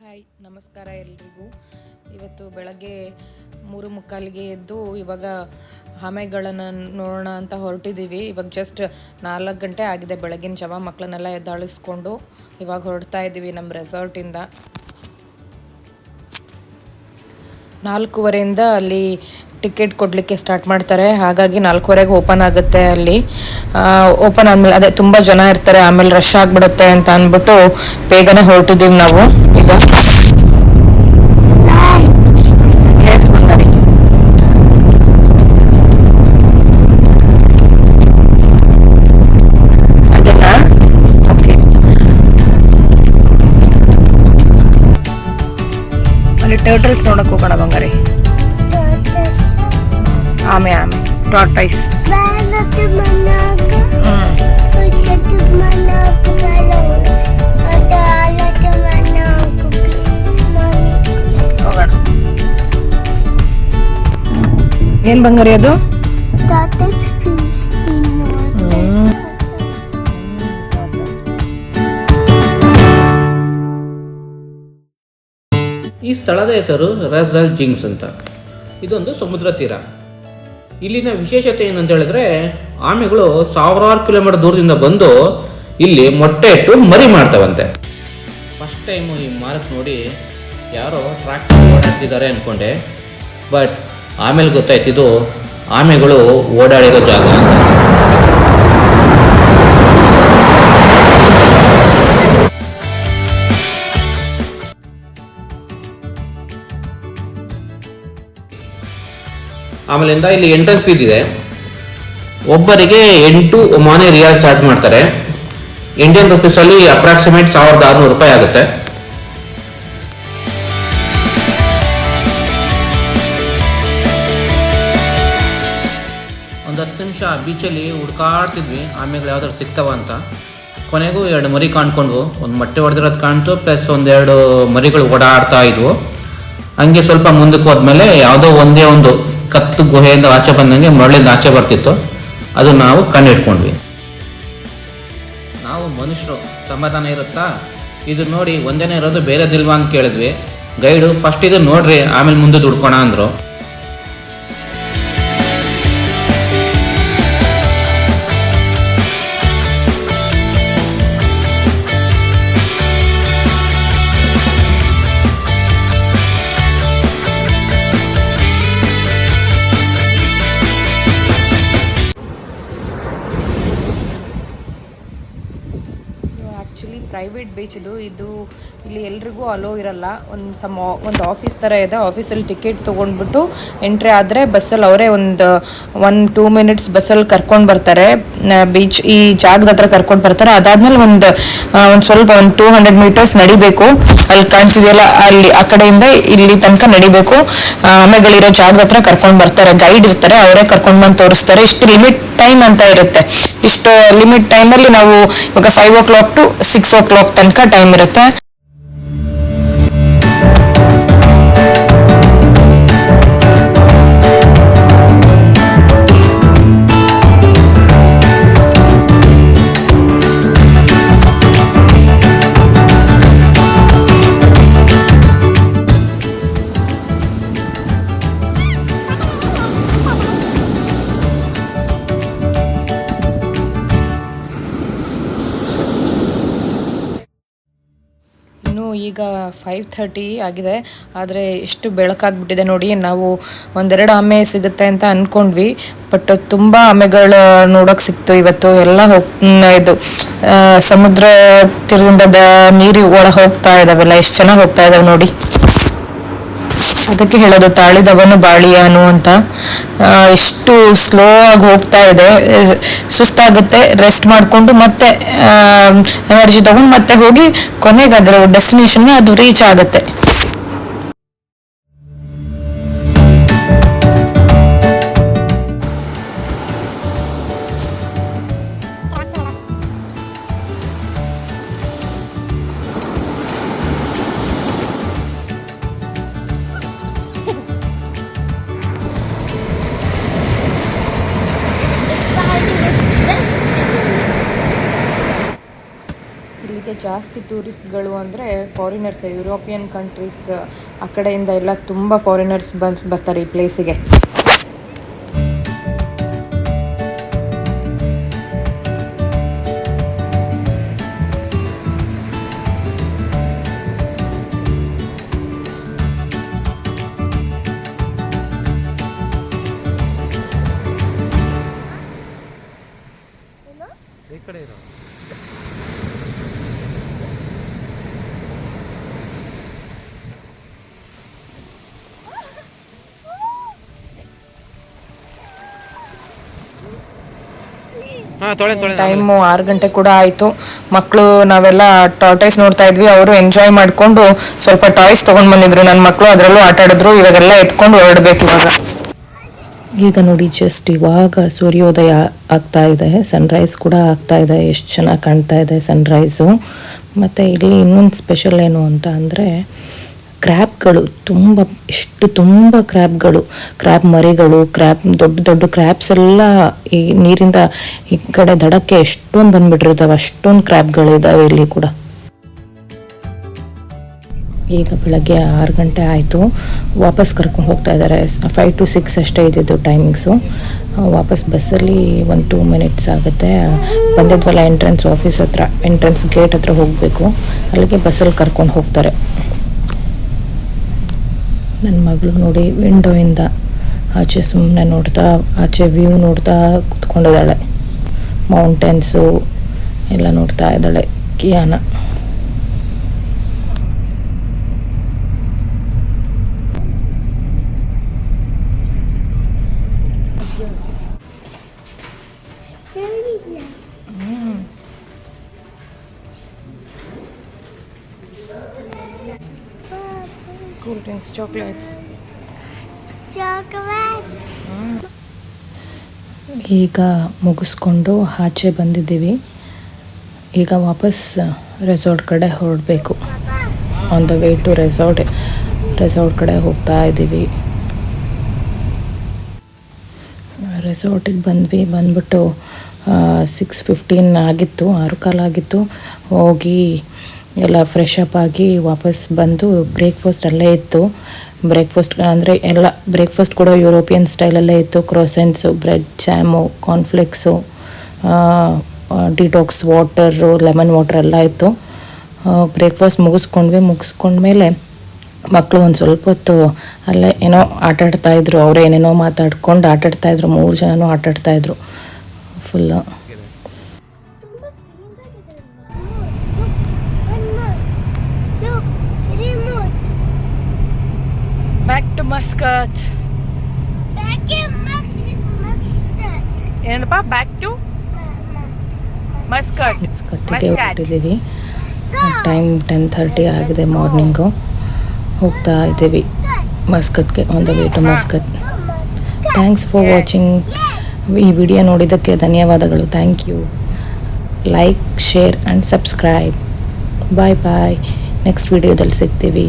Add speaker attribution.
Speaker 1: Hi, ನಮಸ್ಕಾರ ಎಲ್ರಿಗೂ. ಇವತ್ತು ಬೆಳಗ್ಗೆ 3:45ಗೆ ಎದ್ದು ಇವಾಗ ಆಮೆಗಳನ್ನು ನೋಡೋಣ ಅಂತ ಹೊರಟಿದ್ದೀವಿ. ಇವಾಗ ಜಸ್ಟ್ 4 ಗಂಟೆ ಆಗಿದೆ ಬೆಳಗಿನ ಜಾವ. ಮಕ್ಕಳನ್ನೆಲ್ಲ ಎದ್ದಾಳಿಸ್ಕೊಂಡು ಇವಾಗ ಹೊರಡ್ತಾ ಇದ್ದೀವಿ ನಮ್ಮ ರೆಸಾರ್ಟಿಂದ. 4:15 ಅಲ್ಲಿ ಟಿಕೆಟ್ ಕೊಡಲಿಕ್ಕೆ ಸ್ಟಾರ್ಟ್ ಮಾಡ್ತಾರೆ. ಹಾಗಾಗಿ 4:15 ಓಪನ್ ಆಗುತ್ತೆ. ಅಲ್ಲಿ ಓಪನ್ ಆದಮೇಲೆ ಅದೇ ತುಂಬ ಜನ ಇರ್ತಾರೆ, ಆಮೇಲೆ ರಶ್ ಆಗಿಬಿಡುತ್ತೆ ಅಂತ ಅಂದ್ಬಿಟ್ಟು ಬೇಗನೆ ಹೊರಟಿದ್ದೀವಿ ನಾವು ಈಗ. ಅಲ್ಲಿ ಟರ್ಟಲ್ಸ್ ನೋಡಕ್ ಹೋಗೋಣ ಬಂಗಾರಿ. ಆಮೆ ಟಾರ್ಟೈಸ್. ಏನ್ ಬಂಗಾರಿ ಅದು?
Speaker 2: ಈ ಸ್ಥಳದ ಹೆಸರು ರಾಸ್ದಾಲ್ ಜಿಂಗ್ಸ್ ಅಂತ. ಇದೊಂದು ಸಮುದ್ರ ತೀರ. ಇಲ್ಲಿನ ವಿಶೇಷತೆ ಏನಂತ ಹೇಳಿದ್ರೆ, ಆಮೆಗಳು ಸಾವಿರಾರು ಕಿಲೋಮೀಟರ್ ದೂರದಿಂದ ಬಂದು ಇಲ್ಲಿ ಮೊಟ್ಟೆ ಇಟ್ಟು ಮರಿ ಮಾಡ್ತಾವಂತೆ. ಫಸ್ಟ್ ಟೈಮು ಈ ಮಾರ್ಕ್ ನೋಡಿ ಯಾರೋ ಟ್ರ್ಯಾಕ್ಟರ್ ಓಡಾಡ್ತಿದ್ದಾರೆ ಅಂದ್ಕೊಂಡೆ. ಬಟ್ ಆಮೇಲೆ ಗೊತ್ತಾಯ್ತಿದ್ದು ಆಮೆಗಳು ಓಡಾಡಿರೋ ಜಾಗ. ಆಮೇಲಿಂದ ಇಲ್ಲಿ ಎಂಟ್ರೆನ್ಸ್ ಫೀಸ್ ಇದೆ. ಒಬ್ಬರಿಗೆ 8 ಒಮಾನಿ ರಿಯಾಲ್ ಚಾರ್ಜ್ ಮಾಡ್ತಾರೆ. ಇಂಡಿಯನ್ ರುಪೀಸಲ್ಲಿ ಅಪ್ರಾಕ್ಸಿಮೇಟ್ 1600 ರೂಪಾಯಿ ಆಗುತ್ತೆ. ಒಂದು 10 ನಿಮಿಷ ಬೀಚಲ್ಲಿ ಹುಡ್ಕಾಡ್ತಿದ್ವಿ ಆಮೆಗಳು ಯಾವ್ದಾದ್ರು ಸಿಗ್ತಾವ ಅಂತ. ಕೊನೆಗೂ 2 ಮರಿ ಕಾಣ್ಕೊಂಡು, ಒಂದು ಮೊಟ್ಟೆ ಹೊಡೆದಿರೋದು ಕಾಣ್ತು, ಪ್ಲಸ್ 1-2 ಮರಿಗಳು ಓಡಾಡ್ತಾ ಇದ್ವು. ಹಂಗೆ ಸ್ವಲ್ಪ ಮುಂದಕ್ಕೆ ಹೋದ್ಮೇಲೆ ಯಾವುದೋ ಒಂದೇ ಒಂದು ಕತ್ತು ಗುಹೆಯಿಂದ ಆಚೆ ಬಂದಂಗೆ ಮರಳಿಂದ ಆಚೆ ಬರ್ತಿತ್ತು. ಅದು ನಾವು ಕಂಡಿಡ್ಕೊಂಡ್ವಿ. ನಾವು ಮನುಷ್ಯರು ಸಮಾಧಾನ ಇರುತ್ತಾ, ಇದು ನೋಡಿ ಒಂದೇನೇ ಇರೋದು ಬೇರೆದಿಲ್ವಾ ಅಂತ ಕೇಳಿದ್ವಿ. ಗೈಡು ಫಸ್ಟ್ ಇದು ನೋಡ್ರಿ, ಆಮೇಲೆ ಮುಂದೆ ದುಡ್ಕೋಣ ಅಂದರು.
Speaker 1: ಪ್ರೈವೇಟ್ ಬೀಚ್ ಇದು ಇಲ್ಲಿ ಎಲ್ರಿಗೂ ಅಲೋ ಇರಲ್ಲ. ಒಂದು ಆಫೀಸ್ ಥರ ಇದೆ. ಆಫೀಸಲ್ಲಿ ಟಿಕೆಟ್ ತೊಗೊಂಡ್ಬಿಟ್ಟು ಎಂಟ್ರಿ ಆದರೆ ಬಸ್ಸಲ್ಲಿ ಅವರೇ ಒಂದು 1-2 ಮಿನಿಟ್ಸ್ ಬಸ್ಸಲ್ಲಿ ಕರ್ಕೊಂಡು ಬರ್ತಾರೆ. ಬೀಚ್ ಈ ಜಾಗದ ಹತ್ರ ಕರ್ಕೊಂಡು ಬರ್ತಾರೆ. ಅದಾದ್ಮೇಲೆ ಒಂದು ಸ್ವಲ್ಪ 200 ಮೀಟರ್ಸ್ ನಡಿಬೇಕು. ಅಲ್ಲಿ ಕಾಣಿಸಿದೆಯಲ್ಲ, ಅಲ್ಲಿ ಆ ಕಡೆಯಿಂದ ಇಲ್ಲಿ ತನಕ ನಡಿಬೇಕು. ಆಮೆಗಳಿರೋ ಜಾಗದ ಹತ್ರ ಕರ್ಕೊಂಡು ಬರ್ತಾರೆ. ಗೈಡ್ ಇರ್ತಾರೆ, ಅವರೇ ಕರ್ಕೊಂಡು ಬಂದು ತೋರಿಸ್ತಾರೆ. ಇಷ್ಟು ಲಿಮಿಟ್ ಟೈಮ್ ಅಂತ ಇರುತ್ತೆ. ಇಷ್ಟು ಲಿಮಿಟ್ ಟೈಮಲ್ಲಿ ನಾವು ಇವಾಗ 5 o'clock to 6 o'clock ತನಕ ಟೈಮ್ ಇರುತ್ತೆ. ಈಗ 5:30 ಆಗಿದೆ, ಆದರೆ ಎಷ್ಟು ಬೆಳಕಾಗ್ಬಿಟ್ಟಿದೆ ನೋಡಿ. ನಾವು 1-2 ಆಮೆ ಸಿಗುತ್ತೆ ಅಂತ ಅಂದ್ಕೊಂಡ್ವಿ, ಬಟ್ ತುಂಬ ಆಮೆಗಳು ನೋಡೋಕೆ ಸಿಕ್ತು ಇವತ್ತು. ಎಲ್ಲ ಇದು ಸಮುದ್ರ ತೀರದಿಂದ ನೀರು ಒಳಗೆ ಹೋಗ್ತಾ ಇದಾವೆಲ್ಲ, ಎಷ್ಟು ಚೆನ್ನಾಗಿ ಹೋಗ್ತಾ ಇದಾವೆ ನೋಡಿ. ಅದಕ್ಕೆ ಹೇಳೋದು ತಾಳಿದವನು ಬಾಳಿಯಾನು ಅಂತ. ಎಷ್ಟು ಸ್ಲೋ ಆಗಿ ಹೋಗ್ತಾ ಇದೆ. ಸುಸ್ತಾಗುತ್ತೆ, ರೆಸ್ಟ್ ಮಾಡಿಕೊಂಡು ಮತ್ತೆ ಎನರ್ಜಿ ತಗೊಂಡು ಮತ್ತೆ ಹೋಗಿ ಕೊನೆಗೆ ಅದರ ಡೆಸ್ಟಿನೇಷನ್ ಅದು ರೀಚ್ ಆಗುತ್ತೆ. ಜಾಸ್ತಿ ಟೂರಿಸ್ಟ್ಗಳು ಅಂದರೆ ಫಾರಿನರ್ಸ್, ಯುರೋಪಿಯನ್ ಕಂಟ್ರೀಸ್ ಆ ಕಡೆಯಿಂದ ಎಲ್ಲ ತುಂಬ ಫಾರಿನರ್ಸ್ ಬರ್ತಾರೆ ಈ ಪ್ಲೇಸಿಗೆ. ಟೈಮು 6 ಗಂಟೆ ಕೂಡ ಆಯಿತು. ಮಕ್ಕಳು ನಾವೆಲ್ಲ ಟಾರ್ಟೈಸ್ ನೋಡ್ತಾ ಇದ್ವಿ. ಅವರು ಎಂಜಾಯ್ ಮಾಡಿಕೊಂಡು ಸ್ವಲ್ಪ ಟಾಯ್ಸ್ ತೊಗೊಂಡು ಬಂದಿದ್ರು ನನ್ನ ಮಕ್ಕಳು, ಅದರಲ್ಲೂ ಆಟ ಆಡಿದ್ರು. ಇವಾಗೆಲ್ಲ ಎತ್ಕೊಂಡು ಹೊರಡಬೇಕು ಇವಾಗ. ಈಗ ನೋಡಿ ಜಸ್ಟ್ ಇವಾಗ ಸೂರ್ಯೋದಯ ಆಗ್ತಾ ಇದೆ, ಸನ್ರೈಸ್ ಕೂಡ ಆಗ್ತಾ ಇದೆ. ಎಷ್ಟು ಚೆನ್ನಾಗಿ ಕಾಣ್ತಾ ಇದೆ ಸನ್ರೈಸು. ಮತ್ತು ಇಲ್ಲಿ ಇನ್ನೊಂದು ಸ್ಪೆಷಲ್ ಏನು ಅಂತ ಅಂದರೆ ಕ್ರ್ಯಾಬ್ಗಳು ತುಂಬ ಕ್ರ್ಯಾಬ್ಗಳು, ಕ್ರ್ಯಾಬ್ ಮರಿಗಳು, ದೊಡ್ಡ ದೊಡ್ಡ ಕ್ರ್ಯಾಬ್ಸ್ ಎಲ್ಲ ಈ ನೀರಿಂದ ಈ ಕಡೆ ದಡಕ್ಕೆ ಎಷ್ಟೊಂದು ಬಂದ್ಬಿಟ್ಟಿರ್ತಾವೆ. ಅಷ್ಟೊಂದು ಕ್ರ್ಯಾಬ್ಗಳಿದ್ದಾವೆ ಇಲ್ಲಿ ಕೂಡ. ಈಗ ಬೆಳಗ್ಗೆ 6 ಗಂಟೆ ಆಯಿತು. ವಾಪಸ್ ಕರ್ಕೊಂಡು ಹೋಗ್ತಾ ಇದ್ದಾರೆ. 5 to 6 ಅಷ್ಟೇ ಇದ್ದಿದ್ದು ಟೈಮಿಂಗ್ಸು. ವಾಪಸ್ ಬಸ್ಸಲ್ಲಿ 1-2 ಮಿನಿಟ್ಸ್ ಆಗುತ್ತೆ. ಬಂದಿದ್ವಲ್ಲ ಎಂಟ್ರೆನ್ಸ್ ಆಫೀಸ್ ಹತ್ರ, ಎಂಟ್ರೆನ್ಸ್ ಗೇಟ್ ಹತ್ರ ಹೋಗಬೇಕು. ಅಲ್ಲಿಗೆ ಬಸ್ಸಲ್ಲಿ ಕರ್ಕೊಂಡು ಹೋಗ್ತಾರೆ. ನನ್ನ ಮಗಳು ನೋಡಿ ವಿಂಡೋಯಿಂದ ಆಚೆ ಸುಮ್ಮನೆ ನೋಡ್ತಾ, ಆಚೆ ವ್ಯೂ ನೋಡ್ತಾ ಕೂತ್ಕೊಂಡಿದ್ದಾಳೆ. ಮೌಂಟೇನ್ಸು ಎಲ್ಲ ನೋಡ್ತಾ ಇದ್ದಾಳೆ ಕಿಯಾನ. Cool drinks, chocolates. ಈಗ ಮುಗಿಸ್ಕೊಂಡು ಆಚೆ ಬಂದಿದ್ದೀವಿ. ಈಗ ವಾಪಸ್ ರೆಸಾರ್ಟ್ ಕಡೆ ಹೊರಡಬೇಕು. On the way to resort ಕಡೆ ಹೋಗ್ತಾ ಇದ್ದೀವಿ. ರೆಸಾರ್ಟಿಗೆ ಬಂದ್ಬಿಟ್ಟು 6:15 ಆಗಿತ್ತು, 6:15 ಆಗಿತ್ತು. ಹೋಗಿ ಎಲ್ಲ ಫ್ರೆಶ್ ಅಪ್ ಆಗಿ ವಾಪಸ್ ಬಂದು ಬ್ರೇಕ್ಫಾಸ್ಟ್ ಅಲ್ಲೇ ಇತ್ತು. ಬ್ರೇಕ್ಫಾಸ್ಟ್ ಅಂದರೆ ಎಲ್ಲ ಬ್ರೇಕ್ಫಾಸ್ಟ್ ಕೂಡ ಯುರೋಪಿಯನ್ ಸ್ಟೈಲಲ್ಲೇ ಇತ್ತು. Croissants, bread, jam, cornflakes, detox water, lemon water ಎಲ್ಲ ಇತ್ತು. ಬ್ರೇಕ್ಫಾಸ್ಟ್ ಮುಗಿಸ್ಕೊಂಡ್ಮೇಲೆ ಮಕ್ಕಳು ಒಂದು ಸ್ವಲ್ಪ ಹೊತ್ತು ಅಲ್ಲೇ ಏನೋ ಆಟಾಡ್ತಾಯಿದ್ರು. ಅವರೇ ಏನೇನೋ ಮಾತಾಡ್ಕೊಂಡು ಆಟಾಡ್ತಾಯಿದ್ರು. 3 ಜನನೂ ಆಟಾಡ್ತಾಯಿದ್ರು ಫುಲ್ಲು. Back to Muscat. ಏನಪ್ಪ ಬ್ಯಾಕ್ ಟು ಮಸ್ಕಟ್ಗೆ ಹೊರಟಿದ್ದೀವಿ. ಟೈಮ್ 10:30 ಆಗಿದೆ ಮಾರ್ನಿಂಗು. ಹೋಗ್ತಾ ಇದ್ದೀವಿ ಮಸ್ಕತ್ಗೆ, on the way to Muscat. Thanks for watching. ಈ ವಿಡಿಯೋ ನೋಡಿದ್ದಕ್ಕೆ ಧನ್ಯವಾದಗಳು. Thank you. Like, share and subscribe. Bye bye. Next ವಿಡಿಯೋದಲ್ಲಿ ಸಿಗ್ತೀವಿ.